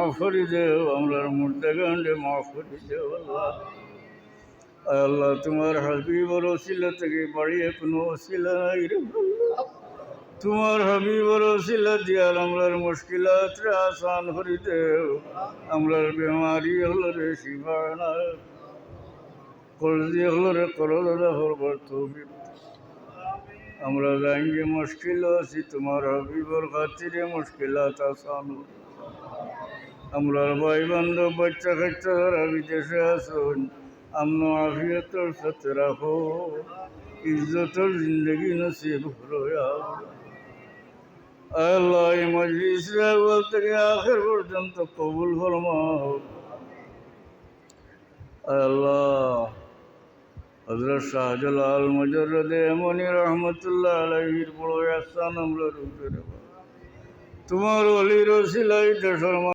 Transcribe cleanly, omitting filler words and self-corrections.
মাফ করে দেও, আমরার মুর্দাগান্ডে মাফ করে দেও আল্লাহ। আল্লাহ তোমার হাবিবর ওসিলা থেকে বাড়িয়ে কোনো ওসিলা নাই রে আল্লাহ। তোমার হাবিবর ওসিলা দিয়ার আমরার মুশকিলাত রে আসান করে দেও, আমরার বেমারি হলো রে শিফা না, কলজি হলো রে করলা হরবার তৌফিক। আমরা যাইঙ্গে মুশকিল আছি, তোমার হাবিবর খাতিরে মুশকিলাত আসান। আমরার ভাই বান্ধব বাচ্চা কাচ্চা যারা বিদেশে আসুন, আমন আফিয়তর সাথে রাখো, ইজ্জতর জিন্দগি নসিব করো ইয়া আল্লাহ। এই মজলিস আউয়াল থেকে আখির পর্যন্ত কবুল ফরমাও আল্লাহ। হযরত শাহজালাল মুজাররদ এমনি রহমতুল্লাহ আলাইহির বড় ইহসান আমরার উপরে। তোমার ওলির ওসিলায় দেশের